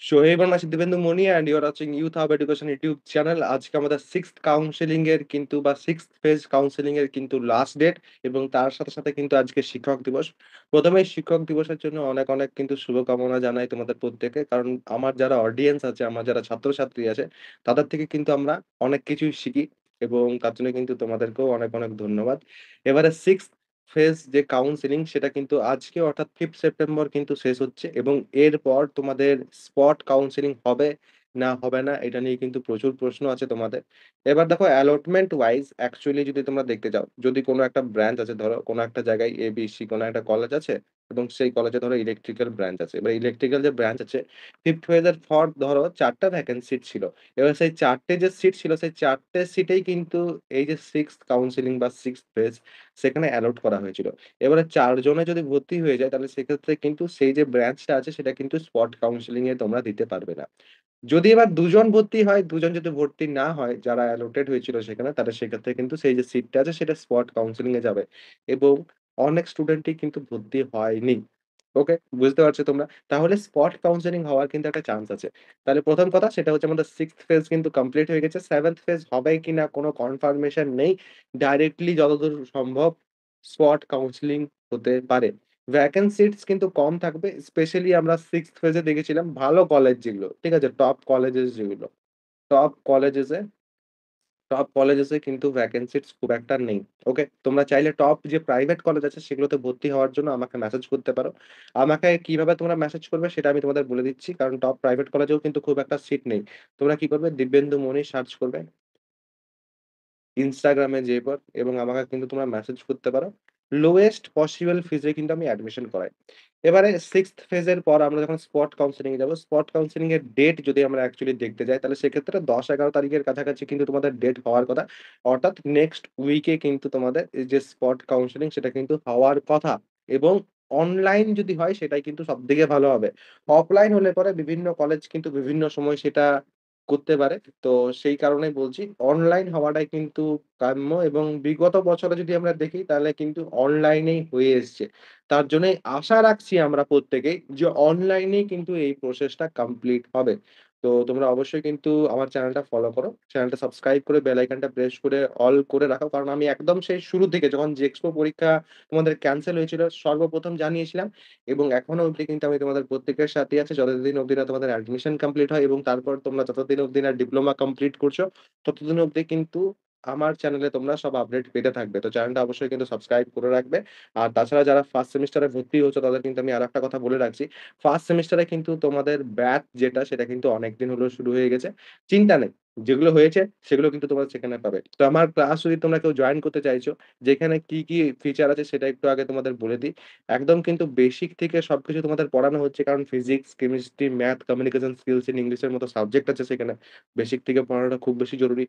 Soheb Bangladesh Dibendu Moni and you are watching youth hub education YouTube channel. আজকে আমাদের 6th counselling এর কিন্তু বা 6th ফেজ কাউন্সেলিং এর কিন্তু লাস্ট ডেট এবং তার সাথে, সাথে কিন্তু আজকে শিক্ষক দিবস। ১ম এই শিক্ষক দিবসের জন্য অনেক, অনেক কিন্তু শুভকামনা জানাই তোমাদের প্রত্যেককে। কারণ আমার যারা অডিয়েন্স আছে, আমার যারা ছাত্রছাত্রী আছে, তাদের থেকে কিন্তু আমরা অনেক কিছুই শিখি এবং তার জন্য কিন্তু তোমাদেরকেও অনেক, অনেক ধন্যবাদ। এবারে 6th ফেজ যে কাউন্সেলিং সেটা কিন্তু আজকে অর্থাৎ 5th সেপ্টেম্বর কিন্তু শেষ হচ্ছে এবং এরপর তোমাদের স্পট কাউন্সেলিং হবে না হবে না এটা নিয়ে কিন্তু প্রচুর প্রশ্ন আছে তোমাদের। এবার দেখো অ্যালটমেন্ট ওয়াইজ অ্যাকচুয়ালি যদি তোমরা দেখতে যাও, যদি কোনো একটা ব্রাঞ্চ আছে ধরো কোনো একটা জায়গায় ABC কোনো একটা কলেজ আছে এবং সেই কলেজে ধরো ইলেকট্রিক্যাল ব্রাঞ্চ আছে। এবার ইলেকট্রিক্যাল যে ব্রাঞ্চ আছে 5th ফেজ এর ফর ধরো ৪ টা ভ্যাকেন্সি ছিল। এবার সেই ৪ টে যে সিট ছিল সেই ৪ টে সিটেই কিন্তু এই যে 6th কাউন্সেলিং বা 6th ফেজ সেখানে অ্যালট করা হয়েছিল। এবারে ৪ জনে যদি ভর্তি হয়ে যায় তাহলে সেক্ষেত্রে কিন্তু সেই যে ব্রাঞ্চটা আছে সেটা কিন্তু স্পট কাউন্সেলিং এ তোমরা দিতে পারবে না। যদি এবার ২ জন ভর্তি হয়, ২ জন যদি ভর্তি না হয় যারা অ্যালোটেড হয়েছিল সেখানে তাহলে সেক্ষেত্রে কিন্তু সেই যে সিটটা আছে সেটা স্পট কাউন্সেলিং এ যাবে এবং অনেক স্টুডেন্টই কিন্তু ভর্তি হয়নি। ওকে? বুঝতে পারছো তোমরা? তাহলে স্পট কাউন্সেলিং হওয়ার কিন্তু একটা চান্স আছে। তাহলে ১ম কথা সেটা হচ্ছে আমাদের 6th ফেজ কিন্তু কমপ্লিট হয়ে গেছে। 7th ফেজ হবে কিনা কোনো কনফার্মেশন নেই। ডাইরেক্টলি যতদূর সম্ভব স্পট কাউন্সেলিং হতে পারে। ভ্যাকেন্সিস কিন্তু কম থাকবে। স্পেশালি আমরা 6th ফেজে দেখেছিলাম ভালো কলেজ যেগুলো, ঠিক আছে? যেগুলো, টপ কলেজেস এ টপ কলেজেস এ কিন্তু ভ্যাকেন্সিস খুব একটা নেই। ওকে? তোমরা চাইলে টপ যে প্রাইভেট কলেজ আছে সেগুলোতে ভর্তি হওয়ার জন্য আমাকে মেসেজ করতে পারো। আমাকে কিভাবে তোমরা মেসেজ করবে সেটা আমি তোমাদের বলে দিচ্ছি। কারণ টপ প্রাইভেট কলেজেও কিন্তু খুব একটা সিট নেই। তোমরা কি করবে? দিব্যেন্দু মনি সার্চ করবে। Instagram এ যেয়ে পর এবং আমাকে কিন্তু তোমরা মেসেজ করতে পারো। লোয়েস্ট পসিবল ফিজে কিন্তু আমি অ্যাডমিশন করাই। এবারে 6th ফেজের পর আমরা যখন স্পট কাউন্সেলিং এ যাবো, স্পট কাউন্সেলিং এর ডেট যদি আমরা অ্যাকচুয়ালি দেখতে যাই, তাহলে সেক্ষেত্রে ১০-১১ তারিখের কাছাকাছি কিন্তু তোমাদের ডেট হওয়ার কথা। অর্থাৎ নেক্সট উইকে কিন্তু তোমাদের এই যে স্পট কাউন্সেলিং সেটা কিন্তু হওয়ার কথা এবং অনলাইন যদি হয় সেটাই কিন্তু সবথেকে ভালো হবে। অফলাইন হলে পরে বিভিন্ন কলেজ কিন্তু বিভিন্ন সময় সেটা করতে পারে। তো সেই কারণেই বলছি অনলাইন হওয়াটাই কিন্তু কাম্য এবং বিগত বছরে যদি আমরা দেখি তাহলে কিন্তু অনলাইনেই হয়ে এসছে। তার জন্যই আশা রাখছি আমরা প্রত্যেকেই যে অনলাইনেই কিন্তু এই প্রসেসটা কমপ্লিট হবে। তো তোমরা অবশ্যই কিন্তু আমার চ্যানেলটা ফলো করো। চ্যানেলটা সাবস্ক্রাইব করে বেল আইকনটা প্রেস করে অল করে রাখো। কারণ আমি একদম সেই শুরু থেকে যখন জেক্সপো পরীক্ষা তোমাদের ক্যানসেল হয়েছিল সর্বপ্রথম জানিয়েছিলাম এবং এখনো অবধি কিন্তু আমি তোমাদের প্রত্যেকের সাথেই আছি যতদিন অবধি না তোমাদের অ্যাডমিশন কমপ্লিট হয় এবং তারপর তোমরা যতদিন অবধি না ডিপ্লোমা কমপ্লিট করছো, ততদিন অবধি কিন্তু আমার চ্যানেলে তোমরা সব আপডেট পেতে থাকবে। তো চ্যানেলটা অবশ্যই কিন্তু সাবস্ক্রাইব করে রাখবে। আর তাছাড়া যারা ফার্স্ট সেমিস্টারে ভর্তি হচ্ছ তাদের কিন্তু আমি আরেকটা কথা বলে রাখছি। ফার্স্ট সেমিস্টারে কিন্তু তোমাদের ব্যাচ যেটা সেটা কিন্তু অনেকদিন হলেও শুরু হয়ে গেছে। চিন্তা নেই। যেগুলো হয়েছে সেগুলো কিন্তু তোমরা সেখানে পাবে। তো আমার ক্লাস যদি তোমরা কেউ জয়েন করতে চাইছো, যেখানে কি, কি ফিচার আছে সেটা একটু আগে তোমাদের বলে দিই। একদম কিন্তু বেসিক থেকে সবকিছু তোমাদের পড়ানো হচ্ছে। কারণ physics, chemistry, math, communication skills in ইংলিশের মতো সাবজেক্ট আছে সেখানে। বেসিক থেকে পড়ানোটা খুব বেশি জরুরি।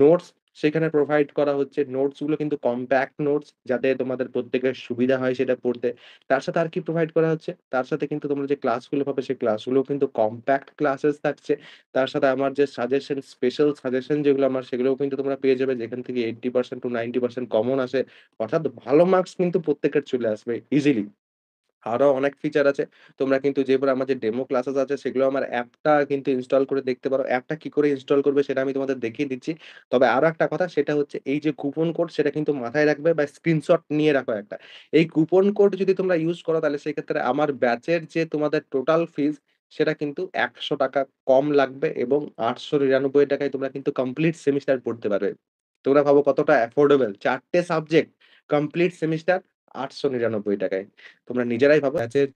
নোটস সেখানে প্রোভাইড করা হচ্ছে। নোটস গুলো কিন্তু কম্প্যাক্ট নোটস যাতে তোমাদের প্রত্যেকের সুবিধা হয় সেটা পড়তে। তার সাথে আর কি প্রোভাইড করা হচ্ছে? তার সাথে কিন্তু তোমরা যে ক্লাসগুলো পাবে সেই ক্লাসগুলোও কিন্তু কম্প্যাক্ট ক্লাসেস থাকছে। তার সাথে আমার যে সাজেশন, স্পেশাল সাজেশন যেগুলো আমার সেগুলোও কিন্তু তোমরা পেয়ে যাবে যেখান থেকে 80% টু 90% কমন আসে। অর্থাৎ ভালো মার্কস কিন্তু প্রত্যেকের চলে আসবে ইজিলি। আরো অনেক ফিচার আছে। তোমরা কিন্তু যেগুলো আমার যে ডেমো ক্লাসেস আছে সেগুলো আমার অ্যাপটা কিন্তু ইনস্টল করে দেখতে পারো। অ্যাপটা কি করে ইনস্টল করবে সেটা আমি তোমাদের দেখিয়ে দিচ্ছি। তবে আরো একটা কথা সেটা হচ্ছে এই যে কুপন কোড সেটা কিন্তু মাথায় রাখবে বা স্ক্রিনশট নিয়ে রাখো একটা। এই কুপন কোড যদি তোমরা ইউজ করো তাহলে সেক্ষেত্রে আমার ব্যাচের যে তোমাদের টোটাল ফিস সেটা কিন্তু ৳১০০ কম লাগবে এবং ৳৮৯৯ টাকায় তোমরা কিন্তু কমপ্লিট সেমিস্টার পড়তে পারবে। তোমরা ভাবো কতটা অ্যাফোর্ডেবল ৪ টে সাবজেক্ট কমপ্লিট সেমিস্টার ৳৮৯৯ টাকায়। তোমরা নিজেরাই ভাবো ব্যাচের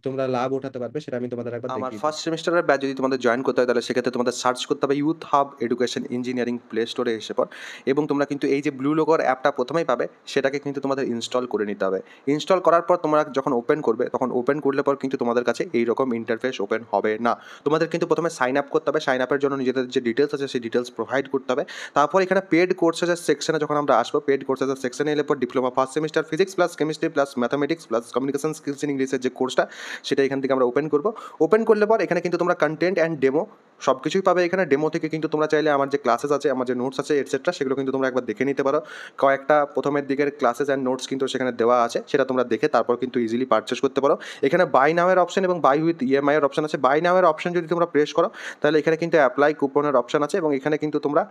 তোমরা লাভ উঠাতে পারবে সেটা আমি তোমাদের একবার আমার দেখিয়ে ফার্স্ট দিচ্ছি। সেমিস্টারের ব্যাচ যদি তোমাদের জয়েন করতে হয় তাহলে সেক্ষেত্রে তোমাদের সার্চ করতে হবে youth hub education engineering play স্টোরে এসে পর এবং তোমরা কিন্তু এই যে ব্লু লোগোর অ্যাপটা প্রথমেই পাবে সেটাকে কিন্তু তোমাদের ইনস্টল করে নিতে হবে। ইনস্টল করার পর তোমরা যখন ওপেন করবে তখন ওপেন করলে পর কিন্তু তোমাদের কাছে এইরকম ইন্টারফেস ওপেন হবে না। তোমাদের কিন্তু প্রথমে সাইন আপ করতে হবে। সাইন আপের জন্য নিজেদের যে ডিটেলস আছে সেই ডিটেলস প্রোভাইড করতে হবে। তারপর এখানে পেড কোর্সেসের সেকশনে যখন আমরা আসবো পেড কোর্সেসের সেকশনে এলে পর diploma first semester physics plus chemistry plus mathematics plus communication skills in ইংলিশের যে কোর্সটা সেটা এখান থেকে আমরা ওপেন করবো। ওপেন করলে পর এখানে কিন্তু তোমরা কন্টেন্ট অ্যান্ড ডেমো সব কিছুই পাবে এখানে। ডেমো থেকে কিন্তু তোমরা চাইলে আমার যে ক্লাসেস আছে, আমার যে নোটস আছে এটসেট্রা, সেগুলো কিন্তু তোমরা একবার দেখে নিতে পারো। কয়েকটা প্রথমের দিকের ক্লাসেস অ্যান্ড নোটস কিন্তু সেখানে দেওয়া আছে, সেটা তোমরা দেখে তারপর কিন্তু ইজিলি পারচেস করতে পারো। এখানে বাই নাও এর অপশন এবং বাই উইথ ইএমআই এর অপশন আছে। বাই নাও এর অপশন যদি তোমরা প্রেস করো তাহলে এখানে কিন্তু অ্যাপ্লাই কুপনের অপশন আছে এবং এখানে কিন্তু তোমরা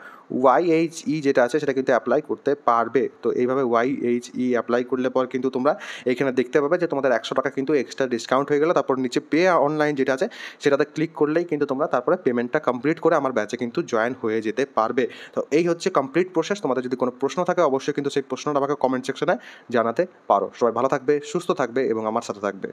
ওয়াইএইচই যেটা আছে সেটা কিন্তু অ্যাপ্লাই করতে পারবে। তো এইভাবে ওয়াইএইচই অ্যাপ্লাই করলে পর কিন্তু তোমরা এখানে দেখতে পাবে যে তোমাদের 100 টাকা কিন্তু এক্সট্রা ডিসকাউন্ট হয়ে গেল। তারপর নিচে পে অনলাইন যেটা আছে সেটাতে ক্লিক করলেই কিন্তু তোমরা তারপরে পেমেন্টটা কমপ্লিট করে আমার ব্যাচে কিন্তু জয়েন হয়ে যেতে পারবে। তো এই হচ্ছে কমপ্লিট প্রসেস। তোমাদের যদি কোনো প্রশ্ন থাকে অবশ্যই কিন্তু সেই প্রশ্নটা আমাকে কমেন্ট সেকশনে জানাতে পারো। সবাই ভালো থাকবে, সুস্থ থাকবে এবং আমার সাথে থাকবে।